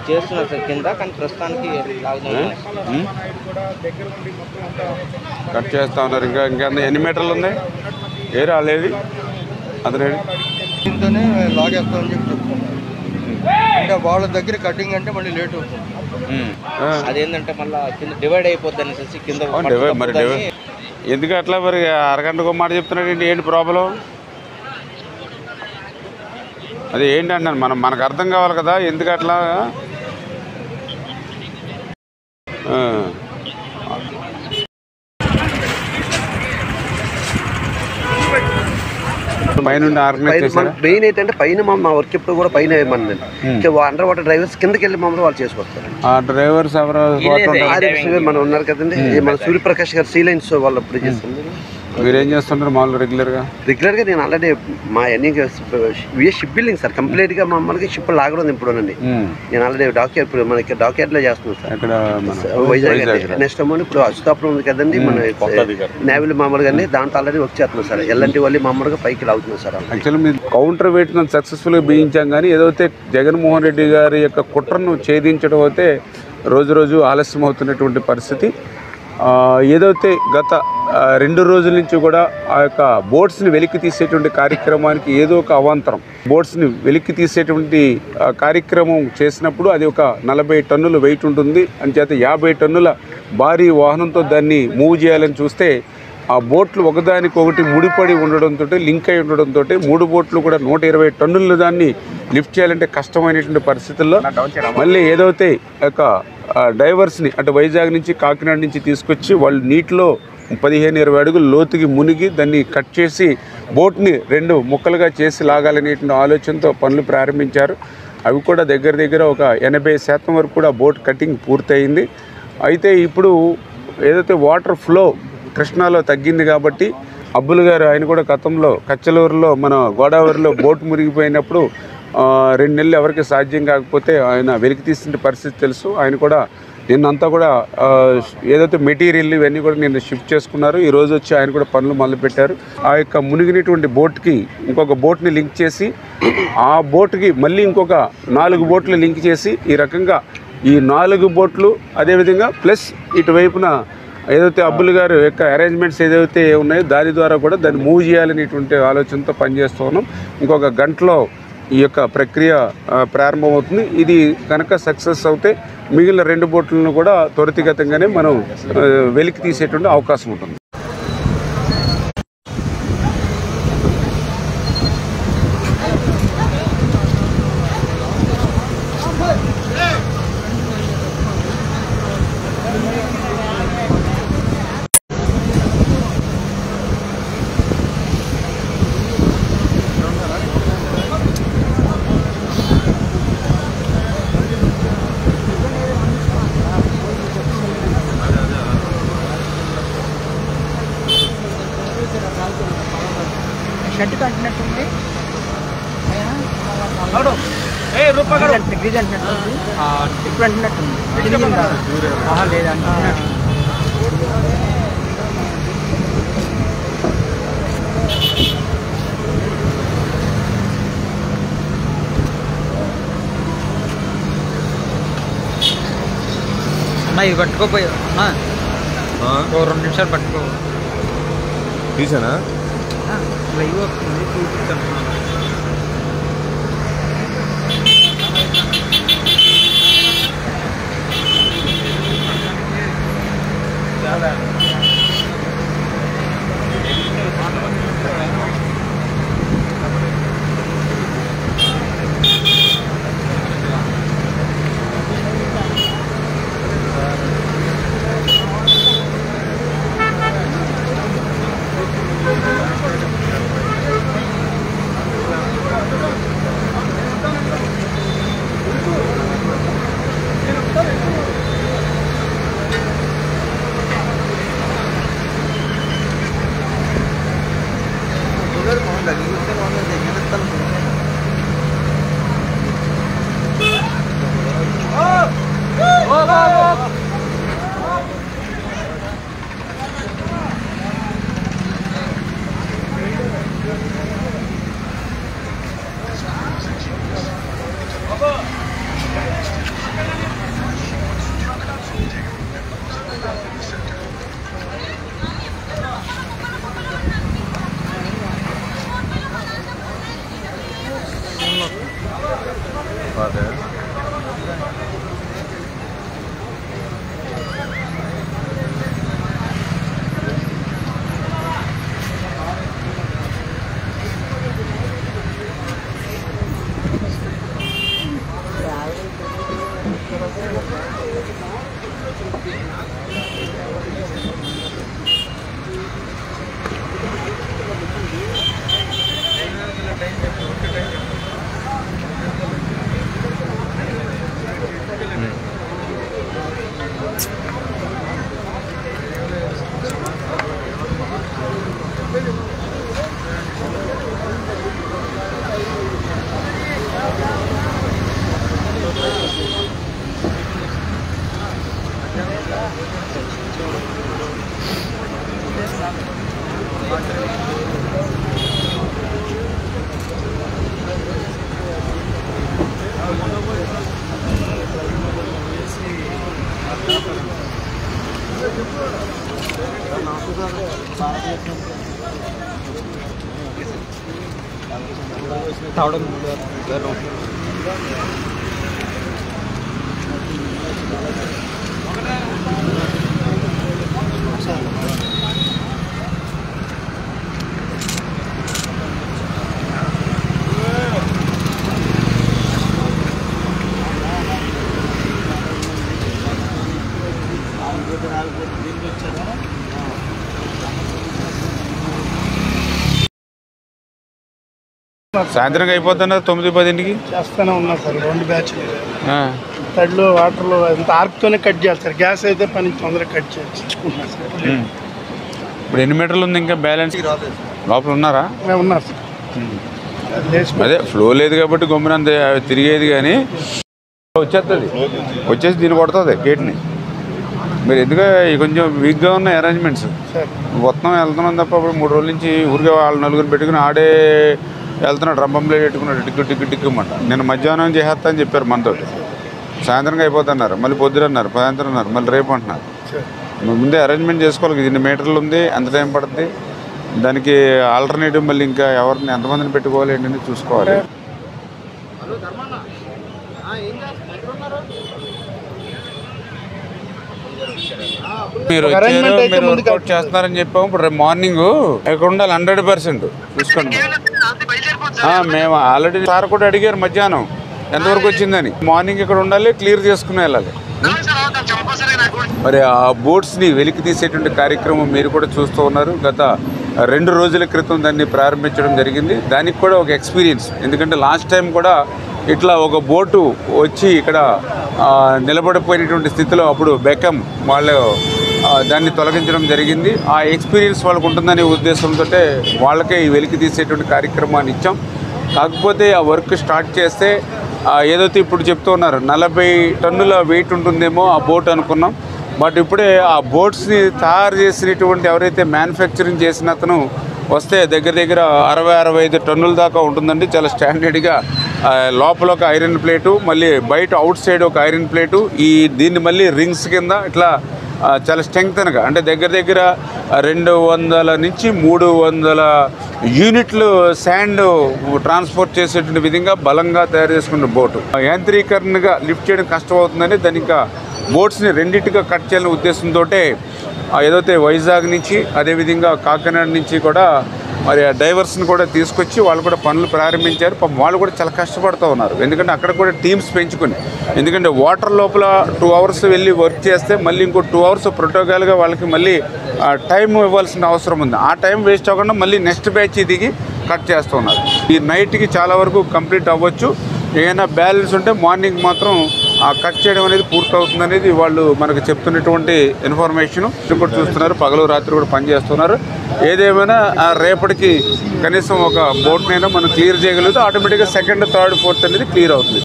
చేస్తున్నారు సార్ కింద, కానీ ప్రస్తుతానికి కట్ చేస్తా ఉన్నారు. ఇంకా ఎన్ని మీటర్లు ఉంది ఏ రాలేదు అతను దీంతోనే లాగేస్తామని చెప్పి చెప్తున్నారు. అంటే వాళ్ళ దగ్గర కటింగ్ అంటే మళ్ళీ లేట్ అవుతుంది. అదేంటంటే మళ్ళీ కింద డివైడ్ అయిపోద్ది అనేసి కింద మరి ఎందుకు అట్లా మరి అరగంటకు మాట చెప్తున్నాడు ఏంటి ప్రాబ్లం? అది ఏంటి అన్నాను మనకు అర్థం కావాలి కదా ఎందుకు అట్లా. మెయిన్ ఏంటంటే పైన మా వర్క్ ఎప్పుడు కూడా పైన అండర్ వాటర్ డ్రైవర్స్ కిందకి వెళ్ళి మమ్మల్ని వాళ్ళు చేసుకొస్తారు. ఆ డ్రైవర్స్ మనం ఉన్నారు కదండి, మన సూర్యప్రకాష్ గారు సీ లైన్స్ వాళ్ళు అప్పుడు చేస్తుంది. మీరేం చేస్తుంటారు మామూలు రెగ్యులర్గా నేను ఆల్రెడీ మా అన్ని షిప్ బిల్డింగ్ సార్, కంప్లీట్ గా మమ్మల్ని షిప్ లాగడం ఇప్పుడునండి. నేను ఆల్రెడీ డాక్యార్డ్ ఇప్పుడు మనకి డాక్యార్డ్ లో చేస్తున్నాను సార్ వైజాగ్. నెక్స్ట్ అమౌంట్ ఇప్పుడు అశుతాపురం ఉంది కదండి మన నేవీలు మామూలుగా దాంట్లో ఆల్రెడీ వర్క్ చేస్తున్నాం సార్. ఎల్ఎన్టీ వాళ్ళు మామూలుగా పైకి లాగుతున్నాం సార్. యాక్చువల్లీ మీరు కౌంటర్ వెయిట్ సక్సెస్ఫుల్గా బిగించాం, కానీ ఏదైతే జగన్మోహన్ రెడ్డి గారి యొక్క కుట్రను ఛేదించడం అయితే రోజు ఆలస్యం అవుతున్నటువంటి పరిస్థితి. ఏదైతే గత 2 రోజుల నుంచి కూడా ఆ యొక్క బోట్స్ని వెలికి తీసేటువంటి కార్యక్రమానికి ఏదో ఒక అవాంతరం, బోట్స్ని వెలికి తీసేటువంటి కార్యక్రమం చేసినప్పుడు అది ఒక 40 టన్నుల వెయిట్ ఉంటుంది. అంచేత 50 టన్నుల భారీ వాహనంతో దాన్ని మూవ్ చేయాలని చూస్తే ఆ బోట్లు ఒకదానికొకటి ముడిపడి ఉండడంతో, లింక్ అయి ఉండడంతో 3 బోట్లు కూడా 120 టన్నుల దాన్ని లిఫ్ట్ చేయాలంటే కష్టమైనటువంటి పరిస్థితుల్లో మళ్ళీ ఏదైతే యొక్క డైవర్స్ని అటు వైజాగ్ నుంచి కాకినాడ నుంచి తీసుకొచ్చి వాళ్ళు నీటిలో 15-20 అడుగులు లోతుకి మునిగి దాన్ని కట్ చేసి బోట్ని 2 ముక్కలుగా చేసి లాగాలనేటువంటి ఆలోచనతో పనులు ప్రారంభించారు. అవి కూడా దగ్గర ఒక 80% వరకు కూడా బోట్ కటింగ్ పూర్తయింది. అయితే ఇప్పుడు ఏదైతే వాటర్ ఫ్లో కృష్ణాలో తగ్గింది కాబట్టి అబ్బులు గారు ఆయన కూడా గతంలో కచ్చలూరులో మన గోదావరిలో బోట్ మునిగిపోయినప్పుడు 2 నెలలు ఎవరికి సాధ్యం కాకపోతే ఆయన వెలికి తీసిన పరిస్థితి తెలుసు. ఆయన కూడా నిన్నంతా కూడా ఏదైతే మెటీరియల్ ఇవన్నీ కూడా నిన్న షిఫ్ట్ చేసుకున్నారు. ఈరోజు వచ్చి ఆయన కూడా పనులు మొదలుపెట్టారు. ఆ యొక్క మునిగినటువంటి బోట్కి ఇంకొక బోట్ని లింక్ చేసి ఆ బోట్కి మళ్ళీ ఇంకొక 4 బోట్లు లింక్ చేసి ఈ రకంగా ఈ 4 బోట్లు అదేవిధంగా ప్లస్ ఇటువైపున ఏదైతే అబ్బులు గారు యొక్క అరేంజ్మెంట్స్ ఏదైతే ఉన్నాయో దాని ద్వారా కూడా దాన్ని మూవ్ చేయాలనేటువంటి ఆలోచనతో పనిచేస్తూ ఉన్నాం. ఇంకొక గంటలో ఈ యొక్క ప్రక్రియ ప్రారంభమవుతుంది. ఇది కనుక సక్సెస్ అవుతే మిగిలిన 2 బోట్లను కూడా త్వరితగతంగానే మనం వెలికి తీసేటువంటి అవకాశం ఉంటుంది. షర్ట్ కట్టినట్టుంది ఇప్పుడు అంటున్నట్టుంది లేదంటే అమ్మా ఇది పట్టుకోపోయా 2 నిమిషాలు పట్టుకో తీసానా లైవ్ వస్తుంది చూపిస్తాను. సాయంత్రం అయిపోతున్నారు 9-10కి చేస్తూనే ఉన్నా సార్ 2 బ్యాచ్లు. తడిలో వాటర్లో అంత ఆర్క్తోనే కట్ చేయాలి సార్. గ్యాస్ అయితే పని తొందరగా కట్ చేసుకుంటున్నాం సార్. ఇప్పుడు ఎన్ని మీటర్లు ఉంది ఇంకా బ్యాలెన్స్? లోపల ఉన్నారా? మేము ఉన్నాం సార్. అదే ఫ్లో లేదు కాబట్టి గమ్మునంత తిరిగేది, కానీ వచ్చేస్తుంది, వచ్చేసి దీన్ని కొడుతుంది గేట్ని. మీరు ఎందుకు కొంచెం వీక్గా ఉన్న అరేంజ్మెంట్స్ మొత్తం వెళ్తున్నాం తప్ప ఇప్పుడు 3 రోజుల నుంచి ఊరికే వాళ్ళు 4 పెట్టుకుని ఆడే వెళ్తున్నాడు. రంపం ప్లేట్ పెట్టుకున్నాడు, టిక్కు నేను మధ్యాహ్నం చేసేస్తా అని చెప్పారు మనతో. సాయంత్రంగా అయిపోతున్నారు, మళ్ళీ పొద్దున అన్నారు, సాయంత్రం అన్నారు, మళ్ళీ రేపు అంటున్నారు. ముందే అరేంజ్మెంట్ చేసుకోవాలి. ఇన్ని మీటర్లు ఉంది, ఎంత టైం పడుతుంది, దానికి ఆల్టర్నేటివ్ మళ్ళీ ఇంకా ఎవరిని ఎంతమందిని పెట్టుకోవాలి ఏంటని చూసుకోవాలి. మీరు మీరు వర్కౌట్ చేస్తున్నారని చెప్పాము. ఇప్పుడు రేపు మార్నింగ్ ఇక్కడ ఉండాలి 100% చూసుకోండి. మేము ఆల్రెడీ సార్ కూడా అడిగారు మధ్యాహ్నం ఎంతవరకు వచ్చిందని. మార్నింగ్ ఇక్కడ ఉండాలి, క్లియర్ చేసుకుని వెళ్ళాలి. మరి ఆ బోట్స్ని వెలికి తీసేటువంటి కార్యక్రమం మీరు కూడా చూస్తూ ఉన్నారు. గత 2 రోజుల క్రితం దాన్ని ప్రారంభించడం జరిగింది. దానికి కూడా ఒక ఎక్స్పీరియన్స్, ఎందుకంటే లాస్ట్ టైం కూడా ఇట్లా ఒక బోటు వచ్చి ఇక్కడ నిలబడిపోయినటువంటి స్థితిలో అప్పుడు బెకమ్ వాళ్ళు దాన్ని తొలగించడం జరిగింది. ఆ ఎక్స్పీరియన్స్ వాళ్ళకు ఉంటుందనే ఉద్దేశంతో వాళ్ళకే ఈ వెలికి తీసేటువంటి కార్యక్రమాన్ని ఇచ్చాం. కాకపోతే ఆ వర్క్ స్టార్ట్ చేస్తే ఏదైతే ఇప్పుడు చెప్తూ ఉన్నారు 40 టన్నుల వెయిట్ ఉంటుందేమో ఆ బోట్ అనుకున్నాం. బట్ ఇప్పుడే ఆ బోట్స్ని తయారు చేసినటువంటి ఎవరైతే మ్యానుఫ్యాక్చరింగ్ చేసిన అతను వస్తే దగ్గర 60-65 టన్నుల దాకా ఉంటుందండి. చాలా స్టాండర్డ్గా లోపల ఒక ఐరన్ ప్లేటు, మళ్ళీ బయట అవుట్ సైడ్ ఒక ఐరన్ ప్లేటు, దీన్ని మళ్ళీ రింగ్స్ కింద ఇట్లా చాలా స్ట్రెంగ్తన్గా, అంటే దగ్గర 200 నుంచి 300 యూనిట్లు శాండ్ ట్రాన్స్పోర్ట్ చేసేటువంటి విధంగా బలంగా తయారు చేసుకున్న బోటు. యాంత్రీకరణగా లిఫ్ట్ చేయడం కష్టం అవుతుందని దాని ఇంకా బోట్స్ని రెండింటిగా కట్ చేయాలనే ఉద్దేశంతో ఏదైతే వైజాగ్ నుంచి అదేవిధంగా కాకినాడ నుంచి కూడా మరి ఆ డైవర్స్ని కూడా తీసుకొచ్చి వాళ్ళు కూడా పనులు ప్రారంభించారు. పాపం వాళ్ళు కూడా చాలా కష్టపడుతూ ఉన్నారు, ఎందుకంటే అక్కడ కూడా టీమ్స్ పెంచుకుని. ఎందుకంటే వాటర్ లోపల 2 అవర్స్ వెళ్ళి వర్క్ చేస్తే మళ్ళీ ఇంకో 2 అవర్స్ ప్రోటోకాల్గా వాళ్ళకి మళ్ళీ టైం ఇవ్వాల్సిన అవసరం ఉంది. ఆ టైం వేస్ట్ అవ్వకుండా మళ్ళీ నెక్స్ట్ బ్యాచ్ దిగి కట్ చేస్తూ ఉన్నారు. ఈ నైట్కి చాలా వరకు కంప్లీట్ అవ్వచ్చు. ఏదైనా బ్యాలెన్స్ ఉంటే మార్నింగ్ మాత్రం కట్ చేయడం అనేది పూర్తవుతుంది అనేది వాళ్ళు మనకు చెప్తున్నటువంటి ఇన్ఫర్మేషను. కూడా చూస్తున్నారు, పగలు రాత్రి కూడా పనిచేస్తున్నారు. ఏదేమైనా రేపటికి కనీసం ఒక బోట్నైనా మనం క్లియర్ చేయగలిగితే ఆటోమేటిక్గా 2nd, 3rd, 4th అనేది క్లియర్ అవుతుంది.